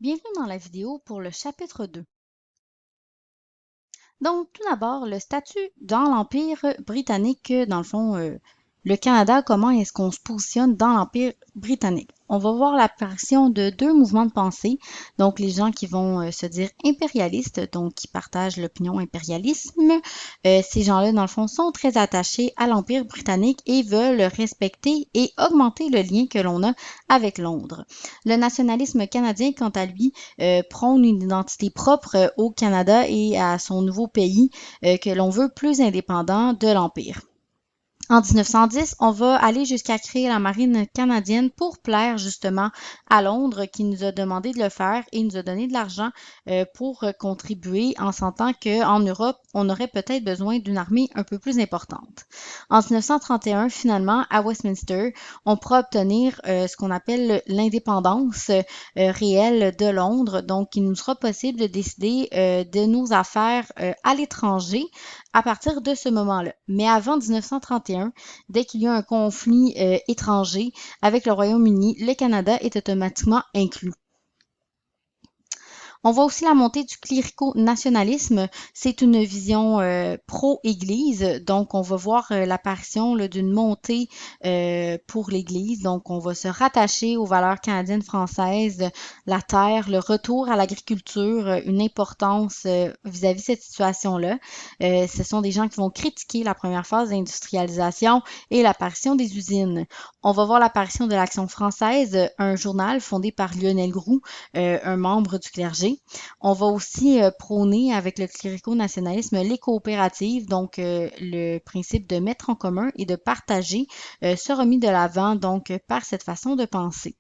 Bienvenue dans la vidéo pour le chapitre 2. Donc, tout d'abord, le statut dans l'Empire britannique, dans le fond, le Canada, comment est-ce qu'on se positionne dans l'Empire britannique? On va voir l'apparition de deux mouvements de pensée, donc les gens qui vont se dire impérialistes, donc qui partagent l'opinion impérialisme. Ces gens-là, dans le fond, sont très attachés à l'Empire britannique et veulent respecter et augmenter le lien que l'on a avec Londres. Le nationalisme canadien, quant à lui, prône une identité propre au Canada et à son nouveau pays que l'on veut plus indépendant de l'Empire. En 1910, on va aller jusqu'à créer la marine canadienne pour plaire justement à Londres qui nous a demandé de le faire et nous a donné de l'argent pour contribuer en sentant qu'en Europe, on aurait peut-être besoin d'une armée un peu plus importante. En 1931, finalement, à Westminster, on pourra obtenir ce qu'on appelle l'indépendance réelle de Londres. Donc, il nous sera possible de décider de nos affaires à l'étranger à partir de ce moment-là. Mais avant 1931, dès qu'il y a un conflit étranger avec le Royaume-Uni, le Canada est automatiquement inclus. On voit aussi la montée du clérico-nationalisme. C'est une vision pro-Église. Donc, on va voir l'apparition d'une montée pour l'Église. Donc, on va se rattacher aux valeurs canadiennes françaises, la terre, le retour à l'agriculture, une importance vis-à-vis de cette situation-là. Ce sont des gens qui vont critiquer la première phase d'industrialisation et l'apparition des usines. On va voir l'apparition de l'Action française, un journal fondé par Lionel Groulx, un membre du clergé. On va aussi prôner avec le clérico-nationalisme les coopératives, donc le principe de mettre en commun et de partager sera mis de l'avant donc par cette façon de penser.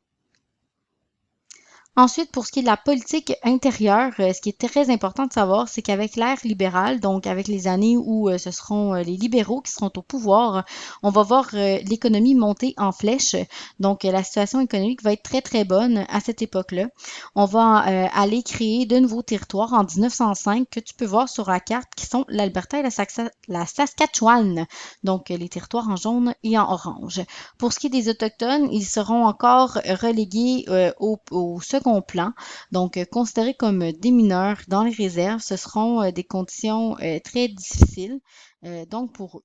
Ensuite, pour ce qui est de la politique intérieure, ce qui est très important de savoir, c'est qu'avec l'ère libérale, donc avec les années où ce seront les libéraux qui seront au pouvoir, on va voir l'économie monter en flèche. Donc, la situation économique va être très, très bonne à cette époque-là. On va aller créer de nouveaux territoires en 1905 que tu peux voir sur la carte, qui sont l'Alberta et la Saskatchewan, donc les territoires en jaune et en orange. Pour ce qui est des Autochtones, ils seront encore relégués au second plan, donc considérés comme des mineurs dans les réserves. Ce seront des conditions très difficiles donc pour eux.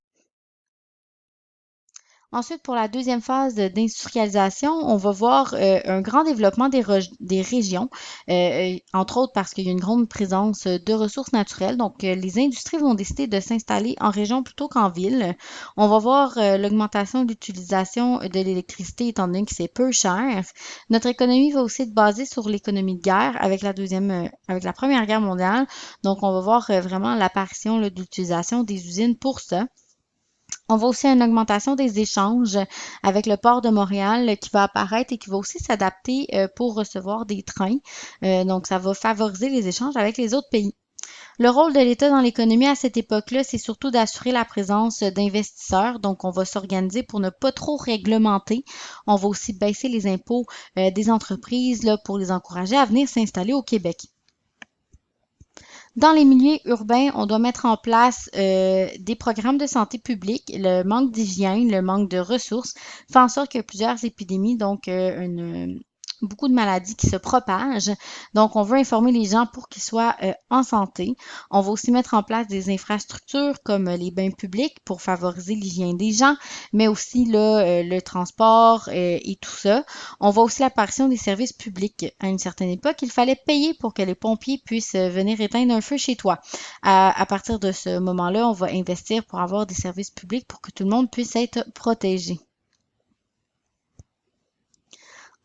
Ensuite, pour la deuxième phase d'industrialisation, on va voir un grand développement des régions, entre autres parce qu'il y a une grande présence de ressources naturelles. Donc, les industries vont décider de s'installer en région plutôt qu'en ville. On va voir l'augmentation de l'utilisation de l'électricité étant donné que c'est peu cher. Notre économie va aussi être basée sur l'économie de guerre avec la Première Guerre mondiale. Donc, on va voir vraiment l'apparition de l'utilisation des usines pour ça. On voit aussi une augmentation des échanges avec le port de Montréal qui va apparaître et qui va aussi s'adapter pour recevoir des trains. Donc, ça va favoriser les échanges avec les autres pays. Le rôle de l'État dans l'économie à cette époque-là, c'est surtout d'assurer la présence d'investisseurs. Donc, on va s'organiser pour ne pas trop réglementer. On va aussi baisser les impôts des entreprises là, pour les encourager à venir s'installer au Québec. Dans les milieux urbains, on doit mettre en place des programmes de santé publique. Le manque d'hygiène, le manque de ressources fait en sorte qu'il y a plusieurs épidémies, donc beaucoup de maladies qui se propagent. Donc, on veut informer les gens pour qu'ils soient en santé. On va aussi mettre en place des infrastructures comme les bains publics pour favoriser l'hygiène des gens, mais aussi là, le transport et tout ça. On voit aussi l'apparition des services publics. À une certaine époque, il fallait payer pour que les pompiers puissent venir éteindre un feu chez toi. À partir de ce moment-là, on va investir pour avoir des services publics pour que tout le monde puisse être protégé.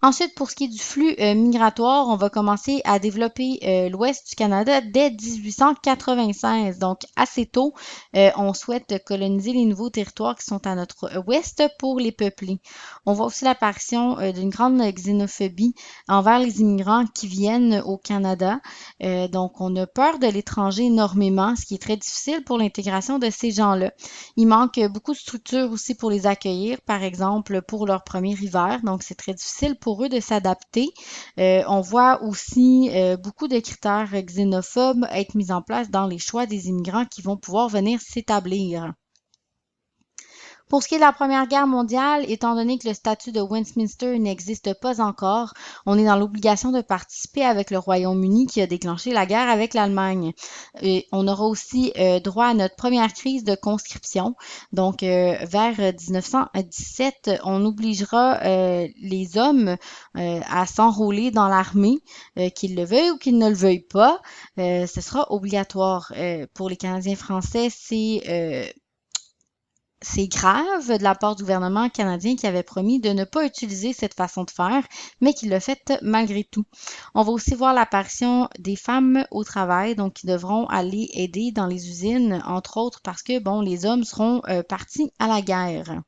Ensuite, pour ce qui est du flux migratoire, on va commencer à développer l'ouest du Canada dès 1896. Donc, assez tôt, on souhaite coloniser les nouveaux territoires qui sont à notre ouest pour les peupler. On voit aussi l'apparition d'une grande xénophobie envers les immigrants qui viennent au Canada. Donc, on a peur de l'étranger énormément, ce qui est très difficile pour l'intégration de ces gens-là. Il manque beaucoup de structures aussi pour les accueillir, par exemple pour leur premier hiver. Donc, c'est très difficile pour eux de s'adapter. On voit aussi beaucoup de critères xénophobes être mis en place dans les choix des immigrants qui vont pouvoir venir s'établir. Pour ce qui est de la Première Guerre mondiale, étant donné que le statut de Westminster n'existe pas encore, on est dans l'obligation de participer avec le Royaume-Uni qui a déclenché la guerre avec l'Allemagne. Et on aura aussi droit à notre première crise de conscription. Donc, vers 1917, on obligera les hommes à s'enrôler dans l'armée, qu'ils le veuillent ou qu'ils ne le veuillent pas. Ce sera obligatoire. Pour les Canadiens français, c'est grave de la part du gouvernement canadien qui avait promis de ne pas utiliser cette façon de faire, mais qui l'a fait malgré tout. On va aussi voir l'apparition des femmes au travail, donc qui devront aller aider dans les usines, entre autres parce que, bon, les hommes seront partis à la guerre.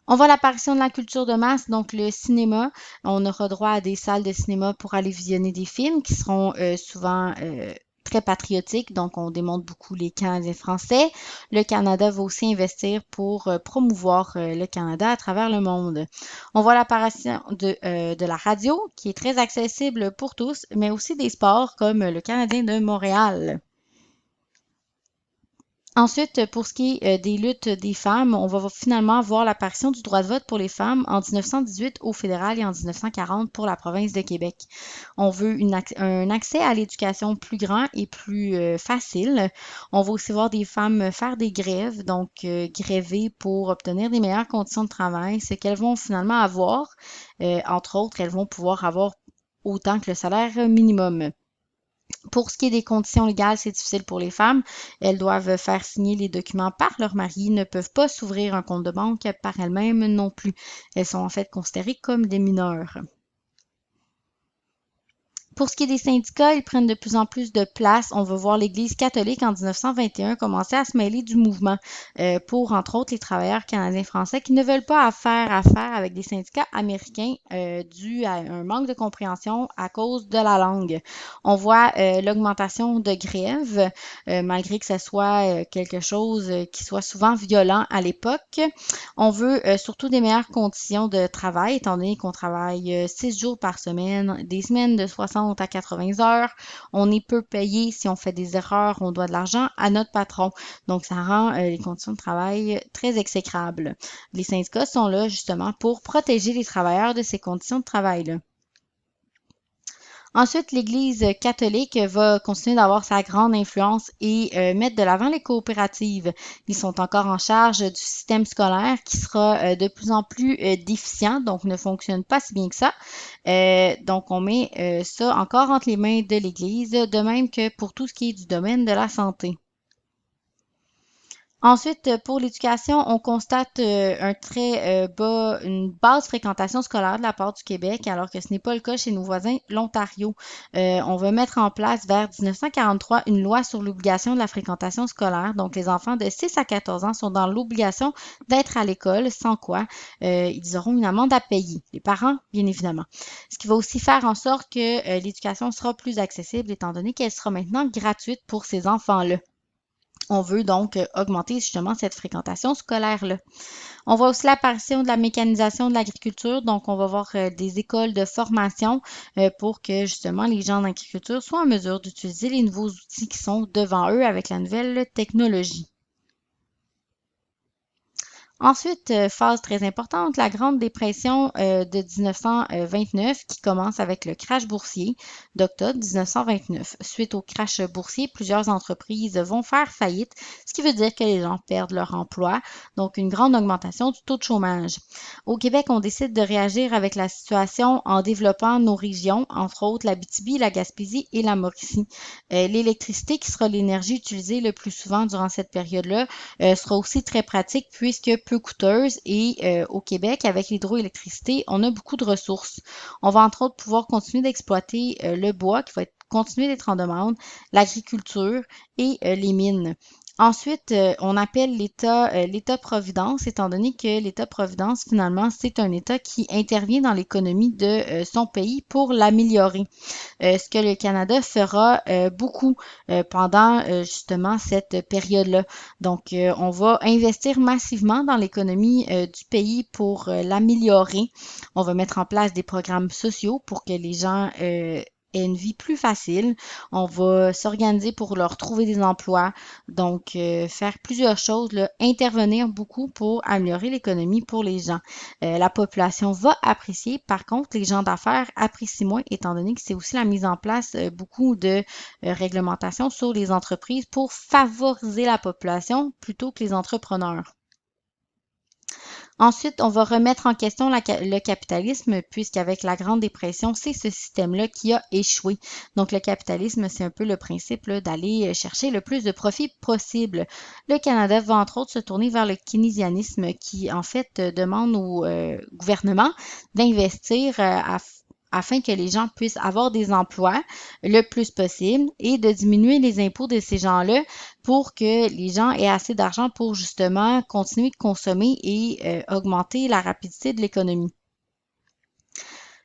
On voit l'apparition de la culture de masse, donc le cinéma. On aura droit à des salles de cinéma pour aller visionner des films qui seront souvent très patriotiques, donc on démontre beaucoup les Canadiens français. Le Canada va aussi investir pour promouvoir le Canada à travers le monde. On voit l'apparition de la radio, qui est très accessible pour tous, mais aussi des sports comme le Canadien de Montréal. Ensuite, pour ce qui est des luttes des femmes, on va finalement voir l'apparition du droit de vote pour les femmes en 1918 au fédéral et en 1940 pour la province de Québec. On veut un accès à l'éducation plus grand et plus facile. On va aussi voir des femmes faire des grèves, donc gréver pour obtenir des meilleures conditions de travail, ce qu'elles vont finalement avoir. Entre autres, elles vont pouvoir avoir autant que le salaire minimum. Pour ce qui est des conditions légales, c'est difficile pour les femmes. Elles doivent faire signer les documents par leur mari, ne peuvent pas s'ouvrir un compte de banque par elles-mêmes non plus. Elles sont en fait considérées comme des mineurs. Pour ce qui est des syndicats, ils prennent de plus en plus de place. On va voir l'Église catholique en 1921 commencer à se mêler du mouvement pour, entre autres, les travailleurs canadiens français qui ne veulent pas faire affaire avec des syndicats américains dû à un manque de compréhension à cause de la langue. On voit l'augmentation de grèves, malgré que ce soit quelque chose qui soit souvent violent à l'époque. On veut surtout des meilleures conditions de travail, étant donné qu'on travaille 6 jours par semaine, des semaines de 60 à 80 heures. On est peu payé si on fait des erreurs, on doit de l'argent à notre patron. Donc, ça rend les conditions de travail très exécrables. Les syndicats sont là justement pour protéger les travailleurs de ces conditions de travail-là. Ensuite, l'Église catholique va continuer d'avoir sa grande influence et mettre de l'avant les coopératives. Ils sont encore en charge du système scolaire qui sera de plus en plus déficient, donc ne fonctionne pas si bien que ça. Donc, on met ça encore entre les mains de l'Église, de même que pour tout ce qui est du domaine de la santé. Ensuite, pour l'éducation, on constate une basse fréquentation scolaire de la part du Québec, alors que ce n'est pas le cas chez nos voisins, l'Ontario. On va mettre en place vers 1943 une loi sur l'obligation de la fréquentation scolaire. Donc, les enfants de 6 à 14 ans sont dans l'obligation d'être à l'école, sans quoi ils auront une amende à payer. Les parents, bien évidemment. Ce qui va aussi faire en sorte que l'éducation sera plus accessible, étant donné qu'elle sera maintenant gratuite pour ces enfants-là. On veut donc augmenter justement cette fréquentation scolaire-là. On voit aussi l'apparition de la mécanisation de l'agriculture, donc on va voir des écoles de formation pour que justement les gens en agriculture soient en mesure d'utiliser les nouveaux outils qui sont devant eux avec la nouvelle technologie. Ensuite, phase très importante, la Grande Dépression de 1929 qui commence avec le crash boursier d'octobre 1929. Suite au crash boursier, plusieurs entreprises vont faire faillite, ce qui veut dire que les gens perdent leur emploi, donc une grande augmentation du taux de chômage. Au Québec, on décide de réagir avec la situation en développant nos régions, entre autres l'Abitibi, la Gaspésie et la Mauricie. L'électricité, qui sera l'énergie utilisée le plus souvent durant cette période-là, sera aussi très pratique puisque peu coûteuse et au Québec, avec l'hydroélectricité, on a beaucoup de ressources. On va entre autres pouvoir continuer d'exploiter le bois qui va continuer d'être en demande, l'agriculture et les mines. Ensuite, on appelle l'État-providence, étant donné que l'État-providence, finalement, c'est un État qui intervient dans l'économie de son pays pour l'améliorer. Ce que le Canada fera beaucoup pendant justement cette période-là. Donc, on va investir massivement dans l'économie du pays pour l'améliorer. On va mettre en place des programmes sociaux pour que les gens aient une vie plus facile. On va s'organiser pour leur trouver des emplois. Donc, faire plusieurs choses, là, intervenir beaucoup pour améliorer l'économie pour les gens. La population va apprécier. Par contre, les gens d'affaires apprécient moins, étant donné que c'est aussi la mise en place beaucoup de réglementations sur les entreprises pour favoriser la population plutôt que les entrepreneurs. Ensuite, on va remettre en question le capitalisme, puisqu'avec la Grande Dépression, c'est ce système-là qui a échoué. Donc, le capitalisme, c'est un peu le principe d'aller chercher le plus de profit possible. Le Canada va entre autres se tourner vers le keynésianisme qui, en fait, demande au gouvernement d'investir afin que les gens puissent avoir des emplois le plus possible et de diminuer les impôts de ces gens-là pour que les gens aient assez d'argent pour justement continuer de consommer et augmenter la rapidité de l'économie.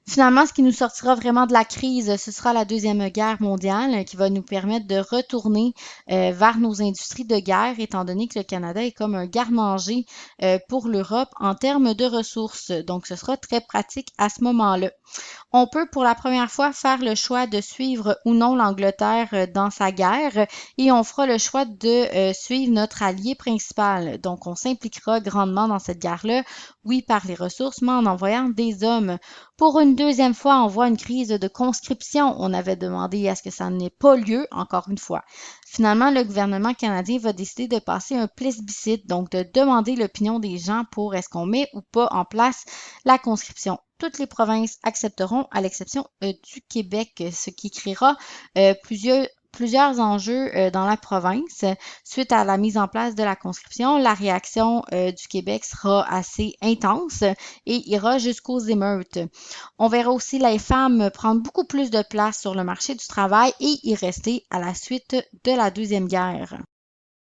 Finalement, ce qui nous sortira vraiment de la crise, ce sera la Deuxième Guerre mondiale qui va nous permettre de retourner vers nos industries de guerre, étant donné que le Canada est comme un garde-manger pour l'Europe en termes de ressources. Donc, ce sera très pratique à ce moment-là. On peut pour la première fois faire le choix de suivre ou non l'Angleterre dans sa guerre et on fera le choix de suivre notre allié principal. Donc, on s'impliquera grandement dans cette guerre-là, oui, par les ressources, mais en envoyant des hommes. Pour une deuxième fois, on voit une crise de conscription. On avait demandé à ce que ça n'ait pas lieu, encore une fois. Finalement, le gouvernement canadien va décider de passer un plébiscite, donc de demander l'opinion des gens pour est-ce qu'on met ou pas en place la conscription. Toutes les provinces accepteront, à l'exception du Québec, ce qui créera plusieurs enjeux dans la province. Suite à la mise en place de la conscription, la réaction du Québec sera assez intense et ira jusqu'aux émeutes. On verra aussi les femmes prendre beaucoup plus de place sur le marché du travail et y rester à la suite de la Deuxième Guerre.